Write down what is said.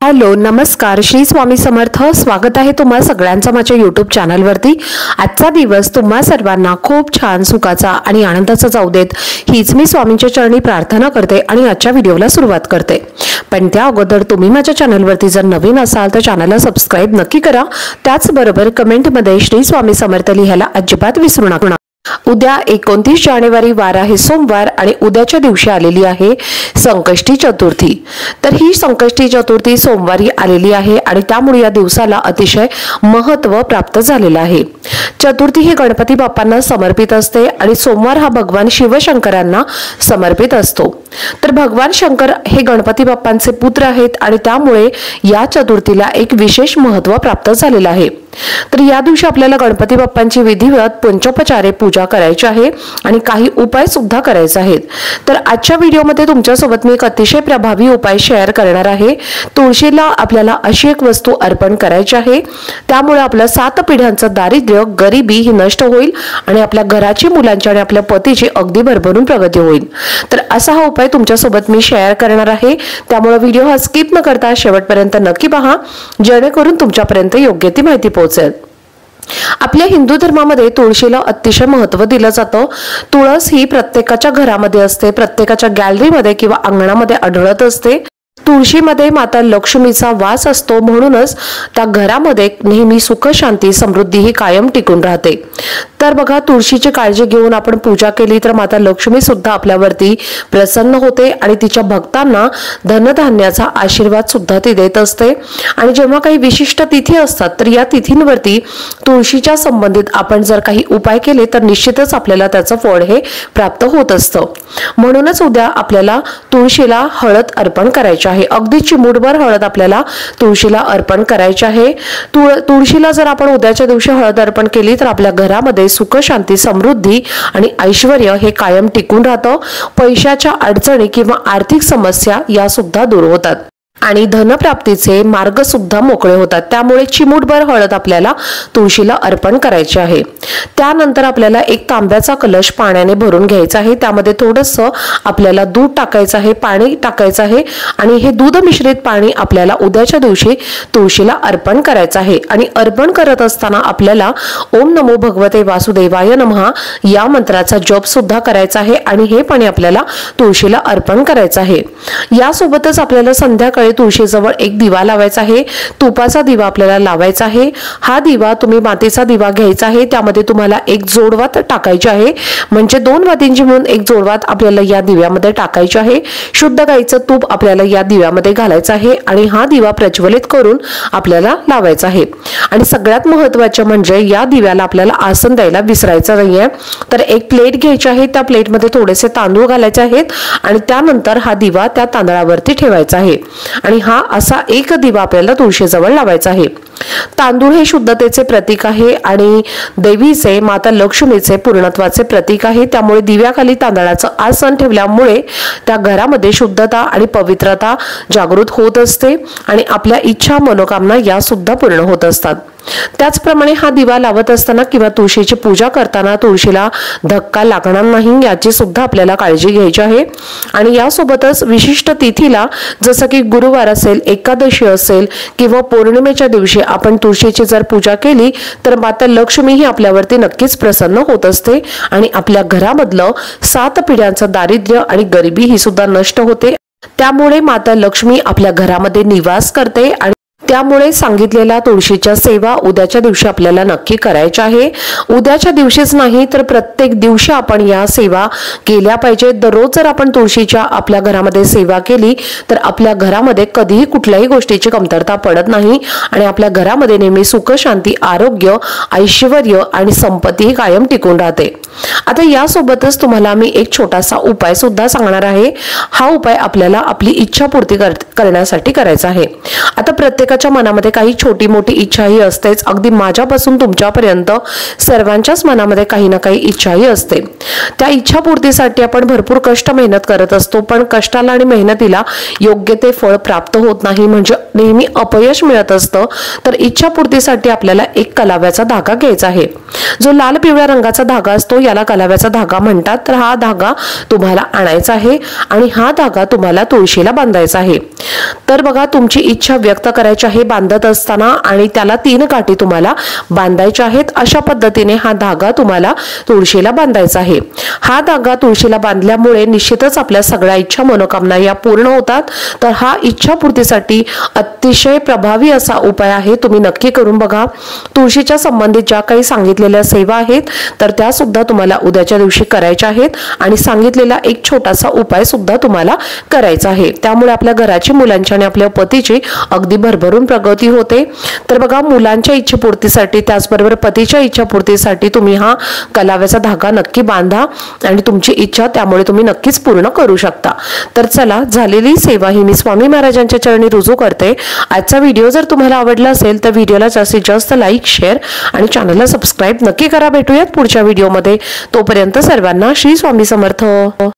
Hello नमस्कार श्री स्वामी समर्थ। स्वागत आहे तुम्हा सगळ्यांचं माझ्या YouTube चॅनलवरती। आजचा दिवस तुम्हा सर्वांना खूप छान सुखाचा आणि आनंदाचा जाऊ देत हीच मी स्वामींच्या चरणी प्रार्थना करते आणि आजच्या व्हिडिओला सुरुवात करते। पण त्या अगोदर तुम्ही माझ्या चॅनलवरती जर नवीन असाल तर चॅनलला सबस्क्राइब नक्की करा। त्याचबरोबर कमेंटमध्ये श्री स्वामी समर्थ लिहायला अजिबात विसरू नका। उद्या 29 जानेवारी वार आहे सोमवार आणि उद्याच्या दिवशी आलेली आहे संकष्टी चतुर्थी। तर ही संकष्टी चतुर्थी सोमवारी आलेली आहे आणि त्यामुळे या दिवसाला अतिशय महत्त्व प्राप्त झालेलं आहे। चतुर्थी ही गणपती बाप्पांना समर्पित असते आणि सोमवार हा भगवान शिवशंकरांना समर्पित असतो। तर भगवान शंकर हे गणपती बाप्पांचे पुत्र आहेत आणि त्यामुळे या चतुर्थीला एक विशेष महत्त्व प्राप्त झालेलं आहे। तर या दिवशी आपल्याला गणपती बाप्पांची विधिवत पंचोपचारे पूजा करायची आहे आणि काही उपाय सुद्धा करायचे आहेत। तर आजच्या व्हिडिओमध्ये तुमच्यासोबत मी एक अतिशय प्रभावी उपाय शेअर करणार आहे। तुळशीला आपल्याला अशी एक वस्तू अर्पण करायची आहे, त्यामुळे आपल्या 7 पिढ्यांचं दारिद्र्य गरिबी ही नष्ट होईल आणि आपल्या घराची मुलांची आणि आपल्या पतीची अगदी भरभरून प्रगती होईल। तर असा हा उपाय तुमच्यासोबत मी शेअर करणार आहे, त्यामुळे व्हिडिओ हा स्किप न करता शेवटपर्यंत नक्की पहा, जेणेकरून तुमच्यापर्यंत योग्य ती माहिती पोहोचेल। आपल्या हिंदू धर्मामध्ये तुळशीला अतिशय महत्त्व दिलं जातं। तुळस ही प्रत्येकाच्या घरामध्ये असते, प्रत्येकाच्या गॅलरीमध्ये किंवा अंगणामध्ये आढळत असते। तुळशीमध्ये माता लक्ष्मीचा वास असतो, म्हणूनच त्या घरामध्ये नेहमी सुख शांती समृद्धी ही कायम टिकून राहते। तर बघा, तुळशीची काळजी घेऊन आपण पूजा केली तर माता लक्ष्मी सुद्धा आपल्यावरती प्रसन्न होते आणि तिच्या भक्तांना धनधान्याचा आशीर्वाद सुद्धा ती देत असते। आणि जेव्हा काही विशिष्ट तिथी असतात तर या तिथींवरती तुळशीच्या संबंधित आपण जर काही उपाय केले तर निश्चितच आपल्याला त्याचं फळ हे प्राप्त होत असतं। म्हणूनच उद्या आपल्याला तुळशीला हळद अर्पण करायची आहे। अगदी चिमूटभर हळद आपल्याला तुळशीला अर्पण करायची आहे। तुळशीला जर आपण उद्याच्या दिवशी हळद अर्पण केली तर आपल्या घरामध्ये सुख शांती समृद्धी आणि ऐश्वर्य हे कायम टिकून राहतं। पैशाच्या अडचणी किंवा आर्थिक समस्या या सुद्धा दूर होतात आणि धनप्राप्तीचे मार्ग सुद्धा मोकळे होतात। त्यामुळे चिमूटभर हळद आपल्याला तुळशीला अर्पण करायची आहे। त्यानंतर आपल्याला एक तांब्याचा कलश पाण्याने भरून घ्यायचा आहे, त्यामध्ये थोडंसं आपल्याला दूध टाकायचं आहे, पाणी टाकायचं आहे आणि हे दूध मिश्रित पाणी आपल्याला उद्याच्या दिवशी तुळशीला अर्पण करायचं आहे। आणि अर्पण करत असताना आपल्याला ओम नमो भगवते वासुदेवाय नमः या मंत्राचा जप सुद्धा करायचा आहे आणि हे पाणी आपल्याला तुळशीला अर्पण करायचं आहे। यासोबतच आपल्याला संध्याकाळी तुळशीजवळ एक दिवा लावायचा आहे, तुपाचा दिवा आपल्याला लावायचा आहे। हा दिवा तुम्ही मातीचा दिवा घ्यायचा आहे, त्यामध्ये तुम्हाला एक जोडवात टाकायची आहे, म्हणजे 2 वातींची म्हणून एक जोडवात आपल्याला या दिव्यामध्ये टाकायची आहे। शुद्ध गाईचं तूप आपल्याला या दिव्यामध्ये घालायचं आहे आणि हा दिवा प्रज्वलित करून आपल्याला लावायचा आहे। आणि सगळ्यात महत्त्वाचे म्हणजे या दिव्याला आपल्याला आसन द्यायला विसरायचं नाहीये। तर एक प्लेट घ्यायची आहे, त्या प्लेटमध्ये थोडेसे तांदूळ घालायचे आहेत आणि त्यानंतर हा दिवा त्या तांदळावरती ठेवायचा आहे आणि हा असा एक दिवा आपल्याला तुळशीजवळ लावायचा आहे। तांदूळ हे शुद्धतेचे प्रतीक आहे आणि देवीचे माता लक्ष्मीचे पूर्णत्वाचे प्रतीक आहे। त्यामुळे दिव्याखाली तांदळाचं आसन ठेवल्यामुळे त्या घरामध्ये शुद्धता आणि पवित्रता जागृत होत असते आणि आपल्या इच्छा मनोकामना या सुद्धा पूर्ण होत असतात। त्याचप्रमाणे हा दिवा लावत असताना किंवा तुळशीची पूजा करताना तुळशीला धक्का लागणार नाही याची सुद्धा आपल्याला काळजी घ्यायची आहे। आणि यासोबतच विशिष्ट तिथीला जसं की गुरुवार असेल, एकादशी असेल किंवा पौर्णिमेच्या दिवशी आपण तुळशीची जर पूजा केली तर माता लक्ष्मी ही आपल्यावरती नक्कीच प्रसन्न होत असते आणि आपल्या घरामधलं 7 पिढ्यांचं दारिद्र्य आणि गरिबी ही सुद्धा नष्ट होते। त्यामुळे माता लक्ष्मी आपल्या घरामध्ये निवास करते आणि त्यामुळे सांगितलेल्या तुळशीच्या सेवा उद्याच्या दिवशी आपल्याला नक्की करायच्या आहे। उद्याच्या दिवशीच नाही तर प्रत्येक दिवशी आपण या सेवा केल्या पाहिजे। दररोज जर आपण तुळशीच्या आपल्या घरामध्ये सेवा केली तर आपल्या घरामध्ये कधीही कुठल्याही गोष्टीची कमतरता पडत नाही आणि आपल्या घरामध्ये नेहमी सुख शांती आरोग्य ऐश्वर्य आणि संपत्ती कायम टिकून राहते। आता यासोबतच तुम्हाला मी एक छोटासा उपाय सुद्धा सांगणार आहे। हा उपाय आपल्याला आपली इच्छा पूर्ती करण्यासाठी करायचा आहे। आता प्रत्येकाच्या प्रत्येकाच्या मनामध्ये काही छोटी मोठी इच्छाही असतेच, अगदी माझ्यापासून तुमच्यापर्यंत सर्वांच्याच मनामध्ये काही ना काही इच्छाही असते। त्या इच्छापूर्तीसाठी आपण भरपूर कष्ट मेहनत करत असतो, पण कष्टाला आणि मेहनतीला योग्य ते फळ प्राप्त होत नाही, म्हणजे नेहमी अपयश मिळत असतं। तर इच्छापूर्तीसाठी आपल्याला एक कलाव्याचा धागा घ्यायचा आहे। जो लाल पिवळ्या रंगाचा धागा असतो याला कलाव्याचा धागा म्हणतात। तर हा धागा तुम्हाला आणायचा आहे आणि हा धागा तुम्हाला तुळशीला बांधायचा आहे। तर बघा, तुमची इच्छा व्यक्त करायची आहे बांधत असताना, आणि त्याला 3 काठी तुम्हाला बांधायच्या आहेत। अशा पद्धतीने हा धागा तुम्हाला तुळशीला बांधायचा आहे। हा धागा तुळशीला बांधल्यामुळे निश्चितच आपल्या सगळ्या इच्छा मनोकामना या पूर्ण होतात। तर हा इच्छापूर्तीसाठी अतिशय प्रभावी असा उपाय आहे, तुम्ही नक्की करून बघा। तुळशीच्या संबंधित ज्या काही सांगितलेल्या सेवा आहेत तर त्या सुद्धा तुम्हाला उद्याच्या दिवशी करायच्या आहेत, आणि सांगितलेला एक छोटासा उपाय सुद्धा तुम्हाला करायचा आहे। त्यामुळे आपल्या घराची, मुलांची आणि आपल्या पतीची अगदी भरभरून प्रगती होते। तर बघा, मुलांच्या इच्छेपूर्तीसाठी त्याचबरोबर पतीच्या इच्छापूर्तीसाठी तुम्ही हा कलाव्याचा धागा नक्की बांधा, आणि तुमची इच्छा त्यामुळे तुम्ही नक्कीच पूर्ण करू शकता। तर चला, झालेली सेवा ही मी स्वामी महाराजांच्या चरणी रुजू करते। आजचा व्हिडिओ जर तुम्हाला आवडला असेल तर व्हिडिओला जास्तीत जास्त लाईक, शेअर आणि चॅनलला सबस्क्राईब नक्की करा। भेटूयात पुढच्या व्हिडिओमध्ये, तोपर्यंत सर्वांना श्री स्वामी समर्थ।